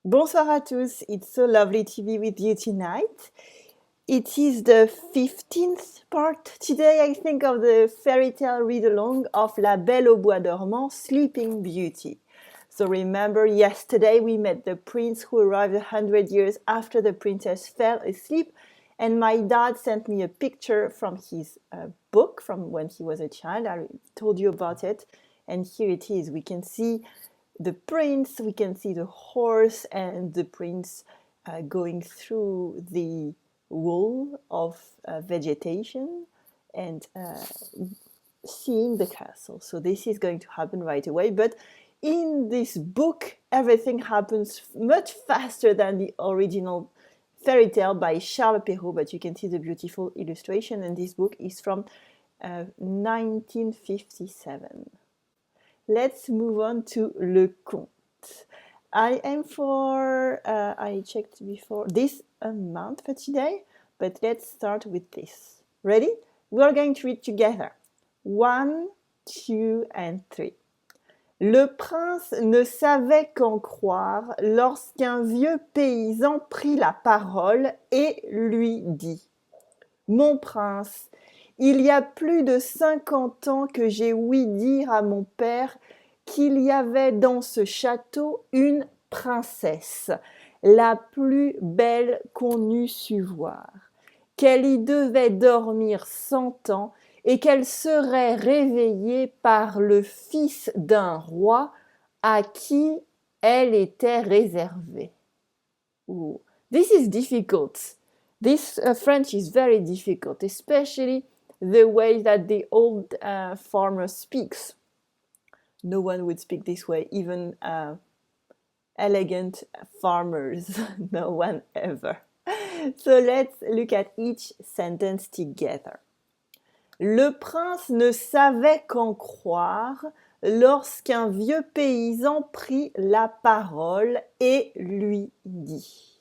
Bonsoir à tous. It's so lovely to be with you tonight. It is the 15th part. Today I think of the fairy tale read-along of La Belle au Bois dormant, Sleeping Beauty. So remember, yesterday we met the prince who arrived 100 years after the princess fell asleep, and my dad sent me a picture from his book from when he was a child. I told you about it, and here it is. We can see the prince, we can see the horse and the prince going through the wall of vegetation and seeing the castle. So this is going to happen right away. But in this book, everything happens much faster than the original fairy tale by Charles Perrault, but you can see the beautiful illustration, and this book is from 1957. Let's move on to Le Conte. I am for, I checked before, this amount for today, but let's start with this. Ready? We're going to read together. 1, 2, and 3. Le prince ne savait qu'en croire lorsqu'un vieux paysan prit la parole et lui dit « Mon prince, il y a plus de 50 ans que j'ai ouï dire à mon père qu'il y avait dans ce château une princesse, la plus belle qu'on eût su voir, qu'elle y devait dormir 100 ans et qu'elle serait réveillée par le fils d'un roi à qui elle était réservée. Ooh, this is difficult. This French is very difficult, especially the way that the old farmer speaks. No one would speak this way, even elegant farmers, no one ever. So let's look at each sentence together. Le prince ne savait qu'en croire lorsqu'un vieux paysan prit la parole et lui dit.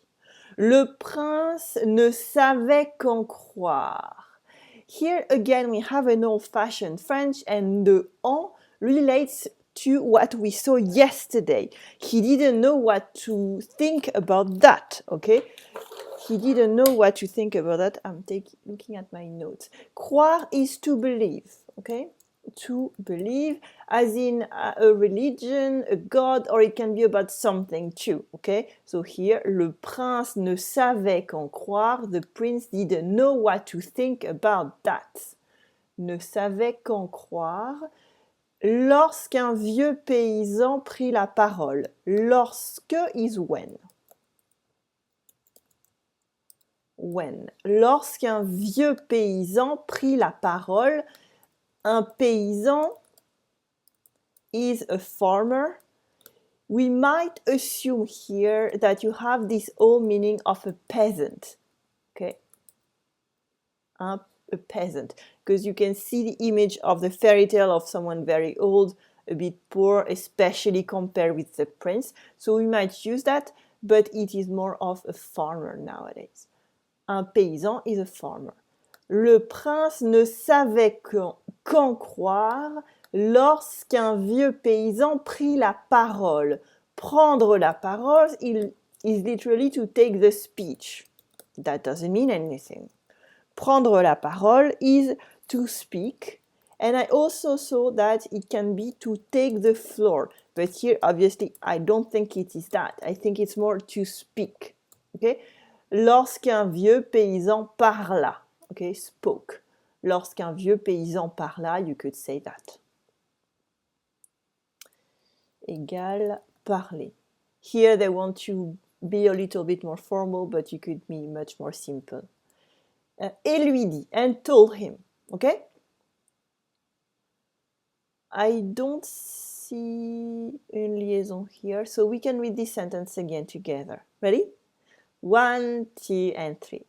Le prince ne savait qu'en croire. Here again we have an old-fashioned French, and the en relates to what we saw yesterday. He didn't know what to think about that, okay? He didn't know what to think about that. I'm looking at my notes. Croire is to believe, okay? To believe, as in a religion, a god, or it can be about something too, okay? So here, le prince ne savait qu'en croire. The prince didn't know what to think about that. Ne savait qu'en croire. Lorsqu'un vieux paysan prit la parole. Lorsque is when. When. Lorsqu'un vieux paysan prit la parole, un paysan is a farmer. We might assume here that you have this old meaning of a peasant, okay? A peasant, because you can see the image of the fairy tale of someone very old, a bit poor, especially compared with the prince. So we might use that, but it is more of a farmer nowadays. Un paysan is a farmer. Le prince ne savait qu'en croire lorsqu'un vieux paysan prit la parole. Prendre la parole is literally to take the speech. That doesn't mean anything. Prendre la parole is to speak. And I also saw that it can be to take the floor. But here, obviously, I don't think it is that. I think it's more to speak. Okay? Lorsqu'un vieux paysan parla. Okay, spoke. Lorsqu'un vieux paysan parla, you could say that. Égal parler. Here they want to be a little bit more formal, but you could be much more simple. Et lui dit, and told him. Okay? I don't see une liaison here, so we can read this sentence again together. Ready? 1, 2, and 3.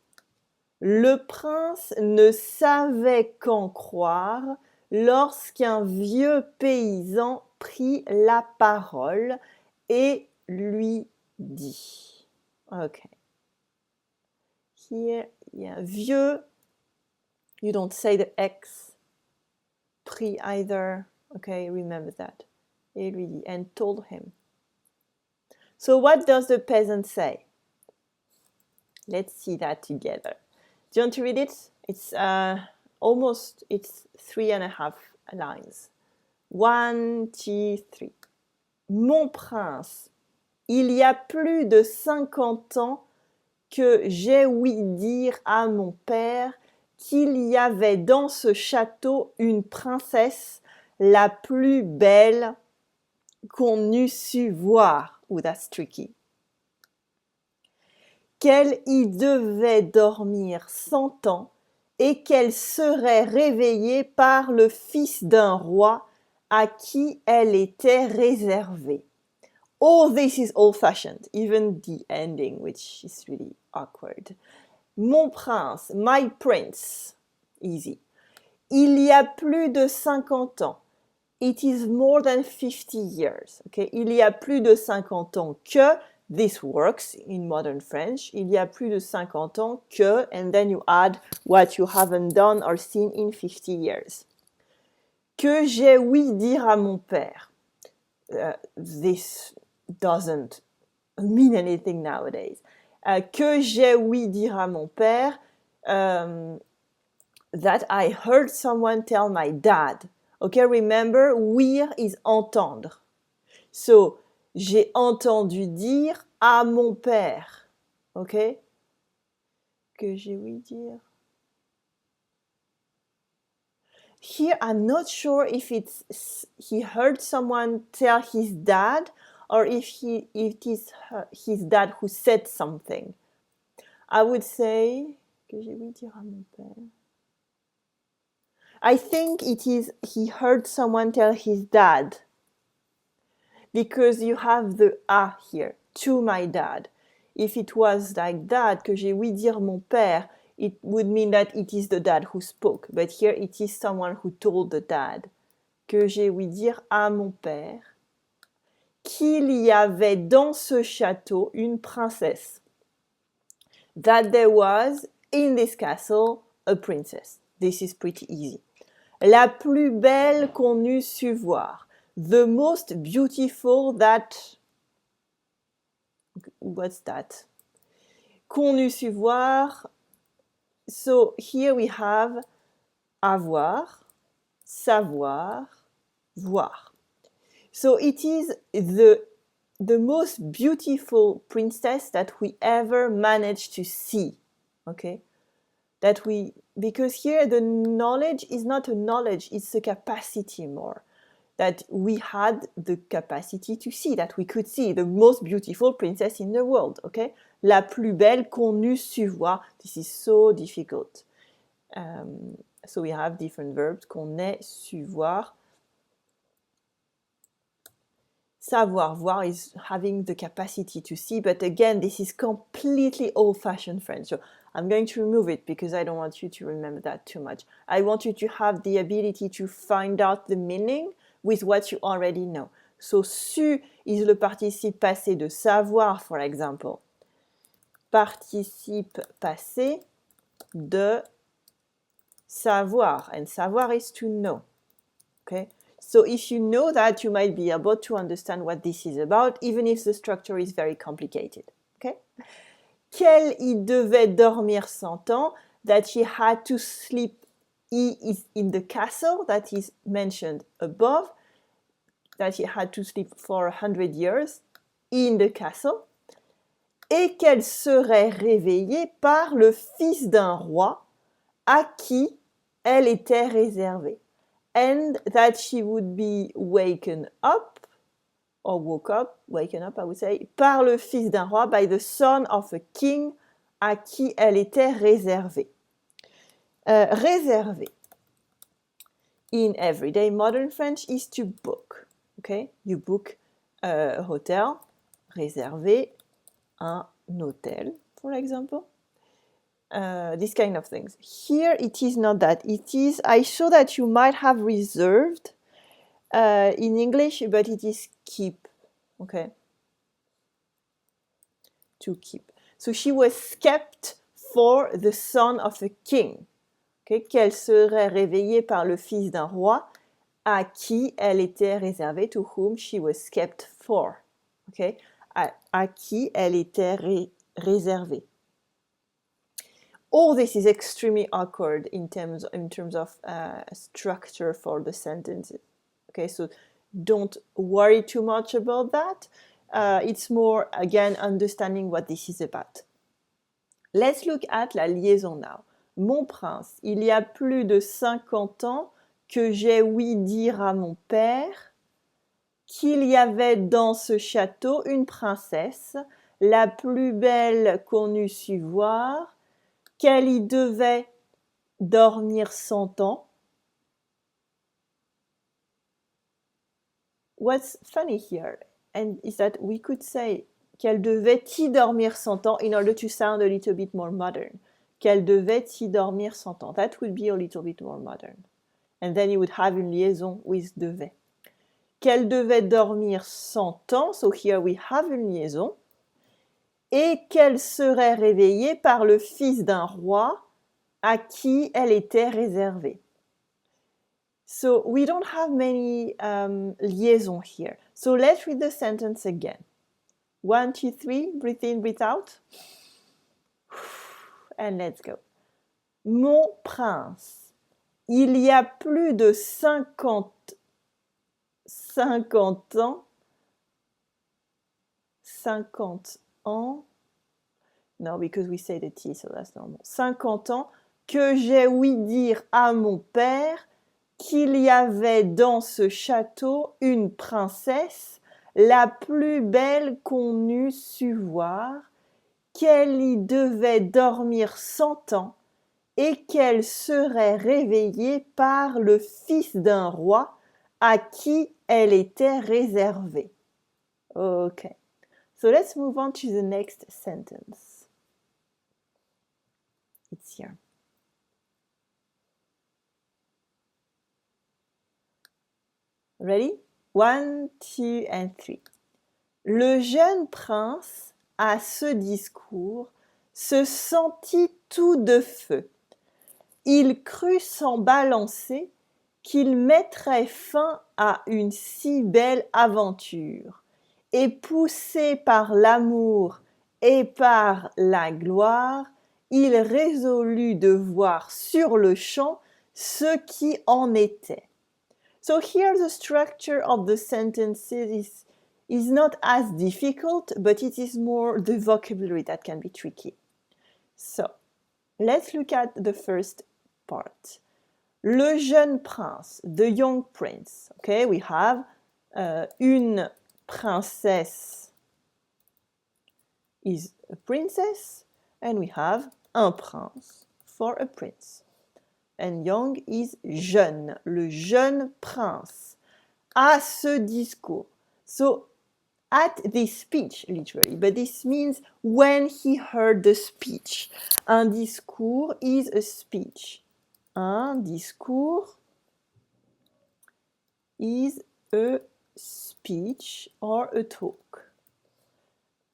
Le prince ne savait qu'en croire lorsqu'un vieux paysan prit la parole et lui dit. Okay. Here, yeah, vieux, you don't say the X. Pris either. Okay, remember that. Et lui dit, and told him. So what does the peasant say? Let's see that together. Do you want to read it? It's it's 3.5 lines. 1, 2, 3. Mon prince, il y a plus de 50 ans que j'ai ouï dire à mon père qu'il y avait dans ce château une princesse la plus belle qu'on eût su voir. Oh, that's tricky. Qu'elle y devait dormir 100 ans et qu'elle serait réveillée par le fils d'un roi à qui elle était réservée. All this is old-fashioned, even the ending, which is really awkward. Mon prince, my prince, easy. Il y a plus de 50 ans. It is more than 50 years. Okay? Il y a plus de 50 ans que, this works in modern French, il y a plus de 50 ans que, and then you add what you haven't done or seen in 50 years. Que j'ai ouï dire à mon père. This doesn't mean anything nowadays. Que j'ai ouï dire à mon père, that I heard someone tell my dad. Okay, remember, ouïr is entendre. So, j'ai entendu dire à mon père. Okay? Que j'ai ouï dire. Here, I'm not sure if he heard someone tell his dad or if it is his dad who said something. I would say que j'ai ouï dire à mon père. I think it is he heard someone tell his dad because you have the a here, to my dad. If it was like that, que j'ai ouï dire mon père, it would mean that it is the dad who spoke. But here it is someone who told the dad. Que j'ai ouï dire à mon père qu'il y avait dans ce château une princesse. That there was in this castle a princess. This is pretty easy. La plus belle qu'on eût su voir. The most beautiful that... What's that? Qu'on eût su voir. So here we have avoir, savoir, voir. So it is the most beautiful princess that we ever managed to see. Okay? Because here the knowledge is not a knowledge, it's a capacity more. That we had the capacity to see, that we could see the most beautiful princess in the world, okay? La plus belle qu'on eût su voir. This is so difficult. So we have different verbs, qu'on ait su voir. Savoir, voir is having the capacity to see, but again, this is completely old-fashioned French. So I'm going to remove it because I don't want you to remember that too much. I want you to have the ability to find out the meaning with what you already know. So, su is le participe passé de savoir, for example. Participe passé de savoir. And savoir is to know. Okay? So if you know that, you might be able to understand what this is about, even if the structure is very complicated. Okay? Qu'elle y devait dormir 100 ans, that she had to sleep, is in the castle, that is mentioned above, that she had to sleep for 100 years in the castle, et qu'elle serait réveillée par le fils d'un roi à qui elle était réservée. And that she would be waken up, or waken up, I would say, par le fils d'un roi, by the son of a king, à qui elle était réservée. Réservée, in everyday modern French, is to book. Okay? You book a hotel, réserver un hôtel, for example. This kind of things. Here it is not that. It is, I saw that you might have reserved in English, but it is keep. Okay? To keep. So she was kept for the son of a king. Okay? Qu'elle serait réveillée par le fils d'un roi à qui elle était réservée, to whom she was kept for. Okay? à qui elle était réservée. All this is extremely awkward in terms of structure for the sentences. Okay, so don't worry too much about that. It's more, again, understanding what this is about. Let's look at la liaison now. Mon prince, il y a plus de 50 ans que j'ai ouï dire à mon père qu'il y avait dans ce château une princesse, la plus belle qu'on eût su voir, qu'elle y devait dormir 100 ans. What's funny here and is that we could say qu'elle devait y dormir 100 ans in order to sound a little bit more modern. Qu'elle devait y dormir 100 ans. That would be a little bit more modern. And then you would have une liaison with devait. Qu'elle devait dormir 100 ans, so here we have une liaison, et qu'elle serait réveillée par le fils d'un roi à qui elle était réservée. So we don't have many liaisons here. So let's read the sentence again. 1, 2, 3, breathe in, breathe out. And let's go. Mon prince, il y a plus de 50 ans, 50 ans, no, because we say the T, so that's normal, 50 ans, que j'ai ouï dire à mon père qu'il y avait dans ce château une princesse, la plus belle qu'on eût su voir, qu'elle y devait dormir 100 ans et qu'elle serait réveillée par le fils d'un roi à qui elle était réservée. Okay, so let's move on to the next sentence. It's here. Ready? 1, 2, and 3. Le jeune prince, à ce discours, se sentit tout de feu. Il crut s'en balancer qu'il mettrait fin à une si belle aventure, et poussé par l'amour et par la gloire, il résolut de voir sur le champ ce qui en était. So here the structure of the sentences is not as difficult, but it is more the vocabulary that can be tricky. So, let's look at the first part. Le jeune prince, the young prince. Okay, we have une princesse is a princess, and we have un prince for a prince. And young is jeune, le jeune prince. À ce discours. So, at this speech, literally, but this means when he heard the speech. Un discours is a speech. Un discours is a speech or a talk.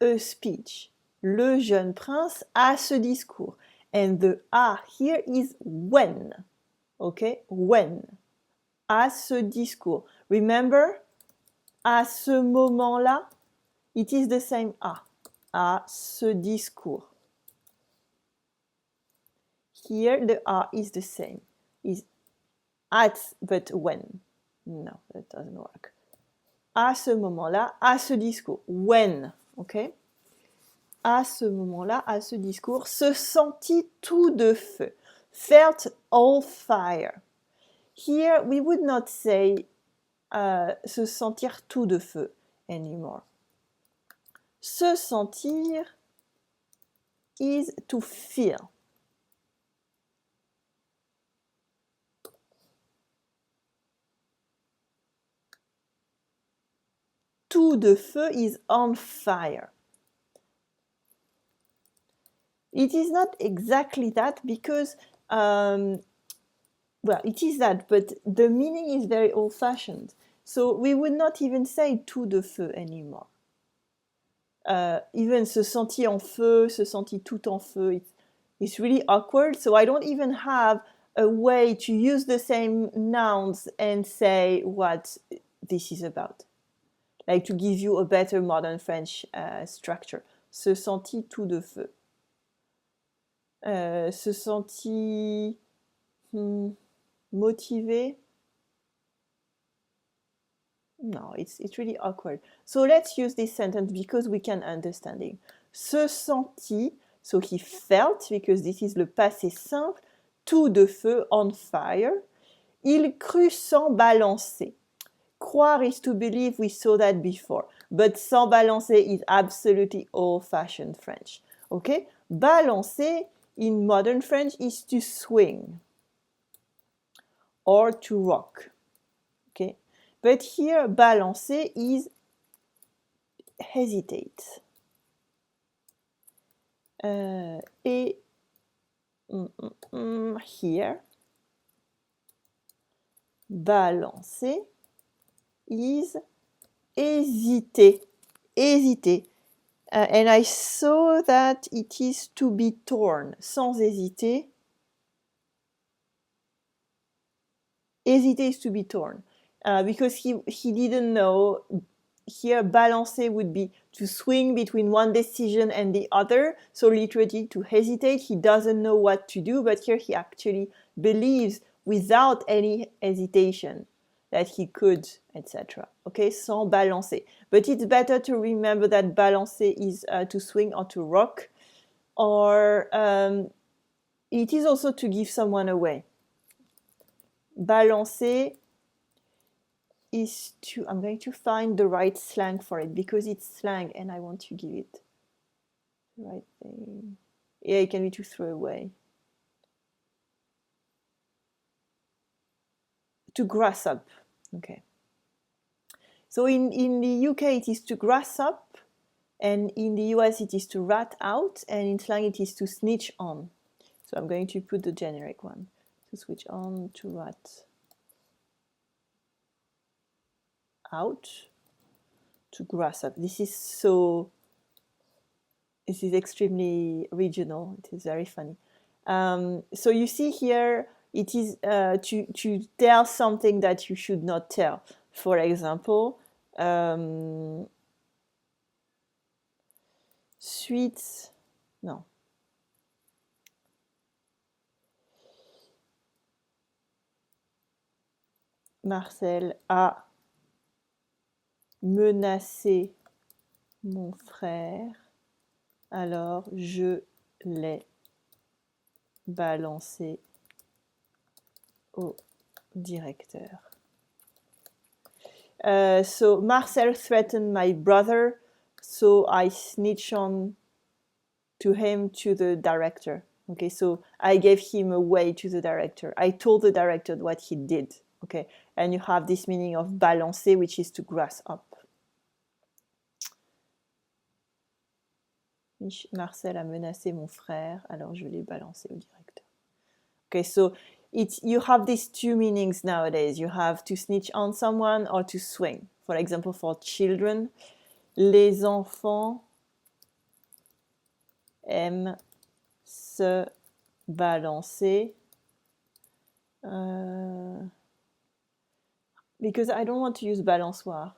A speech. Le jeune prince a ce discours. And the a here is when. Okay? When. À ce discours. Remember? À ce moment-là, it is the same a. À ce discours. Here the a is the same. Is at, but when. No, that doesn't work. À ce moment-là, à ce discours. When. Okay? À ce moment-là, à ce discours, se sentit tout de feu. Felt all fire. Here we would not say se sentir tout de feu anymore. Se sentir is to feel. Tout de feu is on fire. It is not exactly that because, well, it is that, but the meaning is very old-fashioned. So we would not even say tout de feu anymore. Even se sentit en feu, se sentit tout en feu, it's really awkward. So I don't even have a way to use the same nouns and say what this is about. like to give you a better modern French structure. Se sentit tout de feu. Se sentit motivé. No, it's really awkward. So let's use this sentence because we can understand it. Se sentit, so he felt, because this is le passé simple, tout de feu, on fire. Il crut sans balancer. Croire is to believe, we saw that before. But sans balancer is absolutely old-fashioned French. Okay? Balancer in modern French is to swing or to rock. Okay? But here, balancer is hesitate. Et here, balancer is hésiter. Hésiter. And I saw that it is to be torn. Sans hésiter. Hésiter is to be torn. Because he didn't know. Here, balancer would be to swing between one decision and the other. So literally to hesitate. He doesn't know what to do, but here he actually believes without any hesitation that he could, etc. Okay, sans balancer. But it's better to remember that balancer is to swing or to rock, or it is also to give someone away. Balancer is to, I'm going to find the right slang for it because it's slang and I want to give it the right thing. Yeah, it can be to throw away. To grass up. Okay. So in the UK it is to grass up, and in the US it is to rat out, and in slang it is to snitch on. So I'm going to put the generic one. To switch on, to rat out, to grass up. This is extremely regional. It is very funny. So you see here, it is to tell something that you should not tell. For example, suite, no. Marcel a menacé mon frère, alors je l'ai balancé au directeur. So Marcel threatened my brother, so I snitched on to him to the director. Okay, so I gave him away to the director. I told the director what he did. Okay, and you have this meaning of balancer, which is to grass up. Marcel a menacé mon frère, alors je l'ai balancé au directeur. Okay, so you have these two meanings nowadays. You have to snitch on someone or to swing. For example, for children, les enfants aiment se balancer. Because I don't want to use balançoire.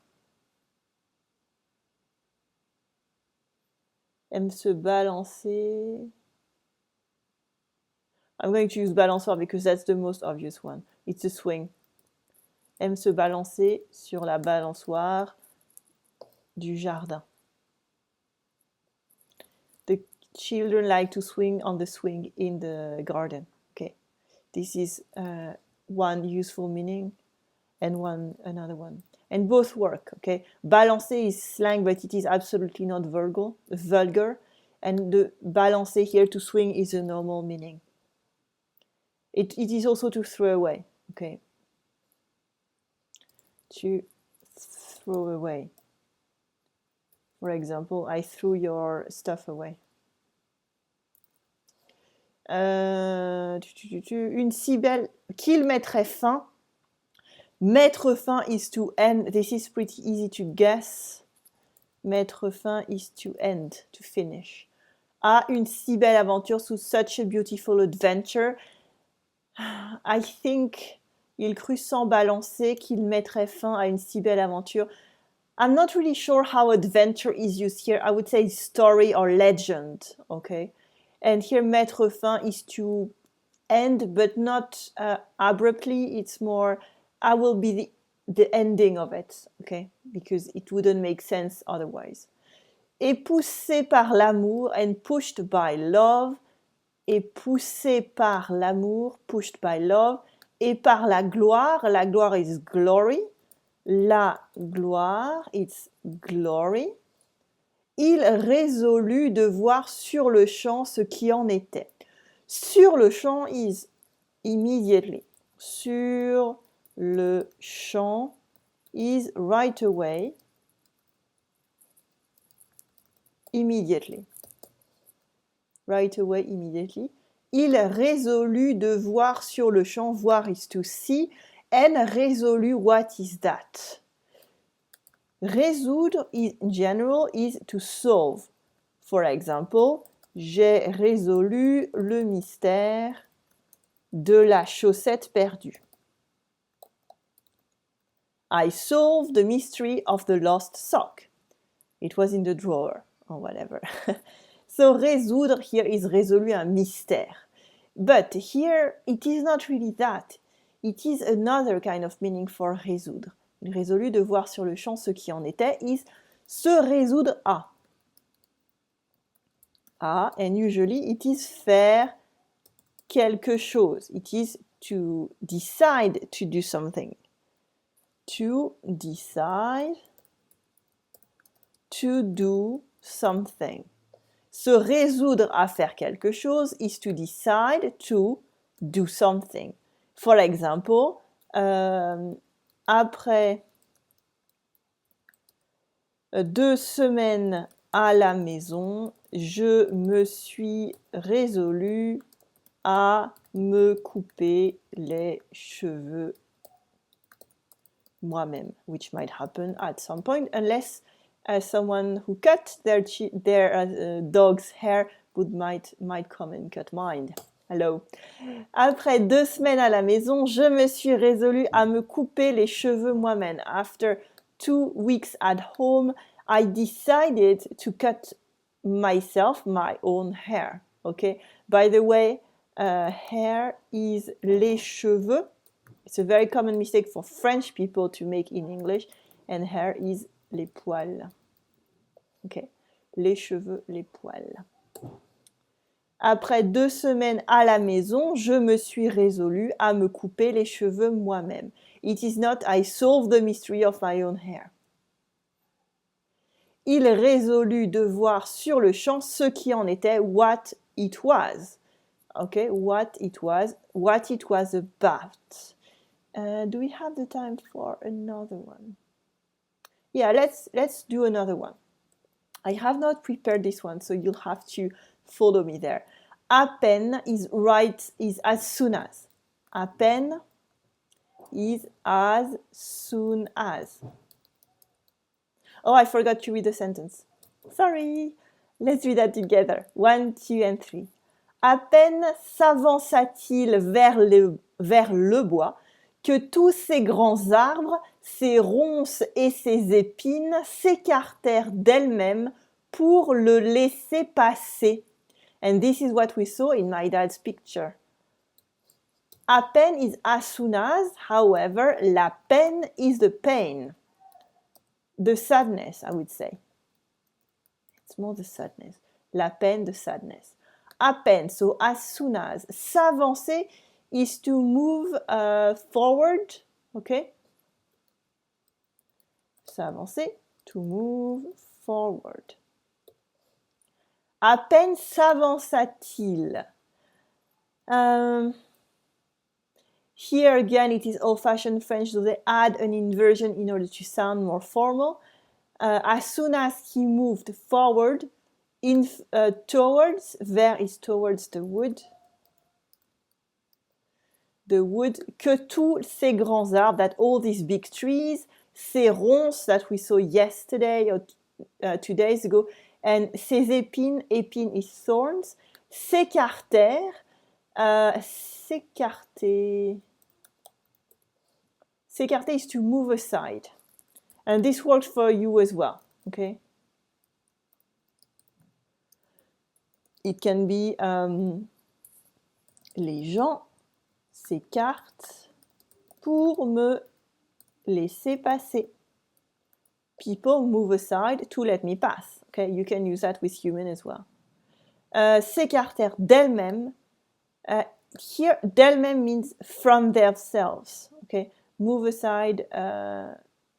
Aime se balancer. I'm going to use balançoire because that's the most obvious one. It's a swing. Aime se balancer sur la balançoire du jardin. The children like to swing on the swing in the garden. Okay, this is one useful meaning and another one. And both work, okay? Balancer is slang, but it is absolutely not vulgar. And the balancer here, to swing, is a normal meaning. It is also to throw away, okay? To throw away. For example, I threw your stuff away. Une si belle... Qu'il mettrait fin. Mettre fin is to end. This is pretty easy to guess. Mettre fin is to end, to finish. À une si belle aventure, so such a beautiful adventure. I think il crut sans balancer qu'il mettrait fin à une si belle aventure. I'm not really sure how adventure is used here. I would say story or legend, okay? And here, mettre fin is to end, but not abruptly. It's more, I will be the ending of it, okay? Because it wouldn't make sense otherwise. Est poussé par l'amour and pushed by love. Est poussé par l'amour, pushed by love. Et par la gloire is glory. La gloire, it's glory. Il résolut de voir sur le champ ce qui en était. Sur le champ is immediately. Sur le champ is right away. Immediately. Right away, immediately. Il résolut de voir sur le champ, voir is to see, and résolu, what is that? Résoudre, in general, is to solve. For example, j'ai résolu le mystère de la chaussette perdue. I solved the mystery of the lost sock. It was in the drawer, or whatever. So, résoudre here is résolu un mystère. But here, it is not really that. It is another kind of meaning for résoudre. Il résolut de voir sur le champ ce qui en était is se résoudre à. And usually it is faire quelque chose. It is to decide to do something. To decide to do something. Se résoudre à faire quelque chose is to decide to do something. For example, après 2 semaines à la maison, je me suis résolue à me couper les cheveux moi-même, which might happen at some point, unless someone who cut their dog's hair might come and cut mine. Hello. Après 2 semaines à la maison, je me suis résolue à me couper les cheveux moi-même. After 2 weeks at home, I decided to cut myself my own hair. Okay. By the way, hair is les cheveux. It's a very common mistake for French people to make in English, and hair is les poils. Okay. Les cheveux, les poils. Après 2 semaines à la maison, je me suis résolue à me couper les cheveux moi-même. It is not I solved the mystery of my own hair. Il résolut de voir sur le champ ce qui en était, what it was. Okay, what it was about. Do we have the time for another one? Yeah, let's do another one. I have not prepared this one, so you'll have to follow me there. À peine is as soon as. À peine is as soon as. Oh, I forgot to read the sentence. Sorry. Let's read that together. 1, 2, and 3. À peine s'avança-t-il vers le bois que tous ces grands arbres, ces ronces et ces épines s'écartèrent d'elles-mêmes pour le laisser passer. And this is what we saw in my dad's picture. À peine is as soon as, however, la peine is the pain. The sadness, I would say. It's more the sadness. La peine, the sadness. À peine, so as soon as. S'avancer is to move forward, okay? S'avancer, to move forward. À peine s'avança-t-il. Here again, it is old-fashioned French, so they add an inversion in order to sound more formal. As soon as he moved forward, towards, vers is towards the wood. The wood, que tous ces grands arbres, that all these big trees, ces ronces that we saw yesterday or 2 days ago, and ces épines, épines is thorns, s'écartèrent, s'écarter is to move aside. And this works for you as well, okay? It can be les gens s'écartent pour me laisser passer. People move aside to let me pass. Okay, you can use that with human as well. S'écartèrent d'elles-mêmes. Here, d'elles-mêmes means from themselves. Okay, move aside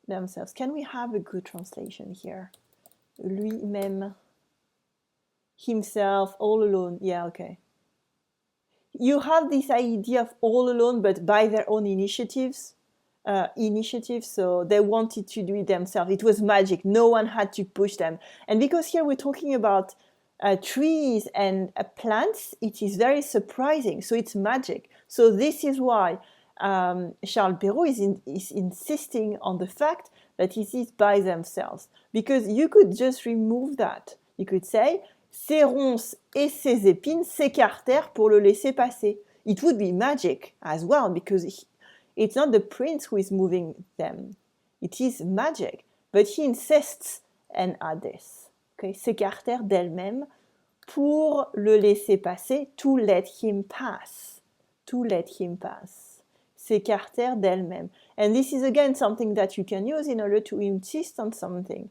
themselves. Can we have a good translation here? Lui-même, himself, all alone. Yeah, okay. You have this idea of all alone, but by their own initiatives. So they wanted to do it themselves. It was magic. No one had to push them. And because here we're talking about trees and plants, it is very surprising. So it's magic. So this is why Charles Perrault is insisting on the fact that it is by themselves. Because you could just remove that. You could say, ces ronces et ces épines s'écartèrent pour le laisser passer. It would be magic as well, because it's not the prince who is moving them. It is magic. But he insists and add this. Okay? S'écartèrent d'elles-mêmes pour le laisser passer, to let him pass. To let him pass. S'écartèrent d'elles-mêmes. And this is again something that you can use in order to insist on something.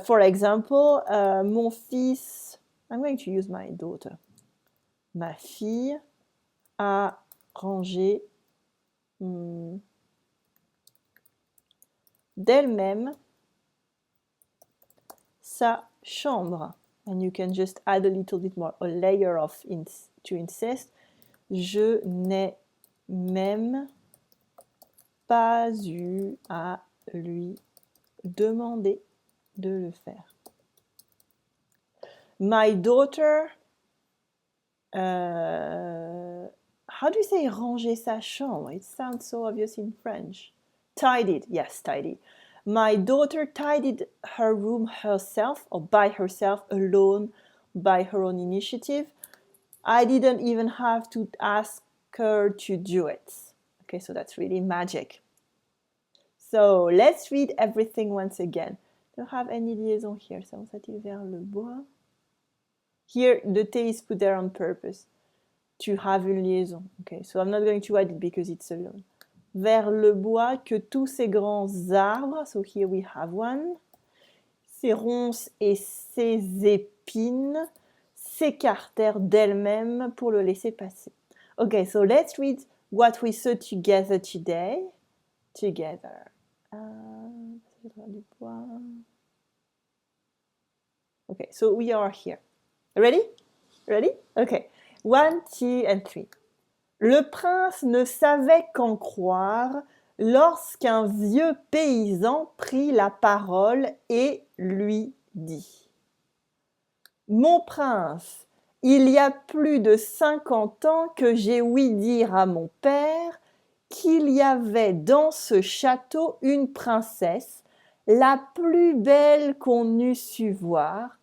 For example, mon fils, I'm going to use my daughter. Ma fille a rangé d'elle-même sa chambre. And you can just add a little bit more, a layer of to insist. Je n'ai même pas eu à lui demander de le faire. My daughter, how do you say ranger sa chambre? It sounds so obvious in French. Tidied, yes, tidy. My daughter tidied her room herself, or by herself, alone, by her own initiative. I didn't even have to ask her to do it. Okay, so that's really magic. So let's read everything once again. Don't have any liaison here. S'avance-t-il vers le bois? Here, the T is put there on purpose. To have une liaison. Okay, so I'm not going to add it because it's alone. Vers le bois que tous ces grands arbres, so here we have one, ces ronces et ces épines s'écartèrent d'elles-mêmes pour le laisser passer. Okay, so let's read what we saw together today. Together. Okay, so we are here. Ready? Ready? Okay. 1, 2, and 3. Le prince ne savait qu'en croire lorsqu'un vieux paysan prit la parole et lui dit: Mon prince, il y a plus de 50 ans que j'ai ouï dire à mon père qu'il y avait dans ce château une princesse, la plus belle qu'on eût su voir,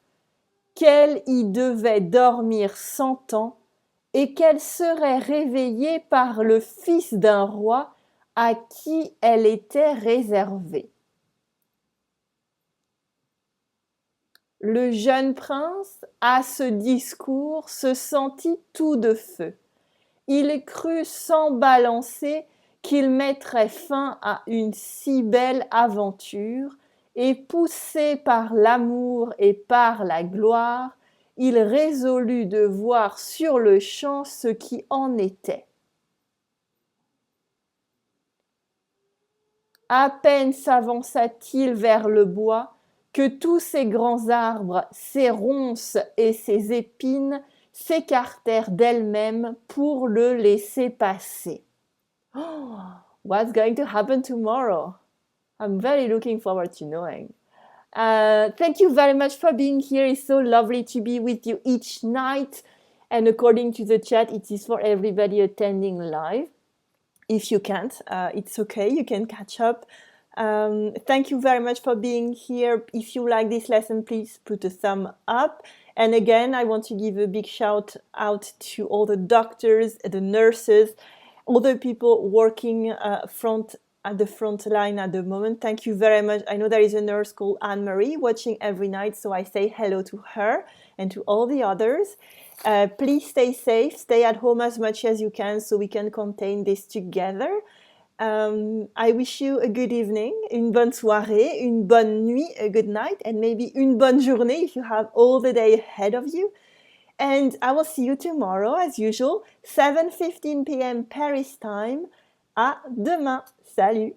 qu'elle y devait dormir 100 ans et qu'elle serait réveillée par le fils d'un roi à qui elle était réservée. Le jeune prince, à ce discours, se sentit tout de feu. Il crut sans balancer qu'il mettrait fin à une si belle aventure, et poussé par l'amour et par la gloire, il résolut de voir sur le champ ce qui en était. À peine s'avança-t-il vers le bois que tous ces grands arbres, ces ronces et ces épines s'écartèrent d'elles-mêmes pour le laisser passer. Oh, what's going to happen tomorrow? I'm very looking forward to knowing. Thank you very much for being here. It's so lovely to be with you each night. And according to the chat, it is for everybody attending live. If you can't, it's okay. You can catch up. Thank you very much for being here. If you like this lesson, please put a thumb up. And again, I want to give a big shout out to all the doctors, the nurses, all the people working front at the front line at the moment. Thank you very much. I know there is a nurse called Anne-Marie watching every night, so I say hello to her and to all the others. Please stay safe, stay at home as much as you can so we can contain this together. I wish you a good evening, une bonne soirée, une bonne nuit, a good night, and maybe une bonne journée if you have all the day ahead of you. And I will see you tomorrow, as usual, 7:15 p.m. Paris time. À demain. Salut!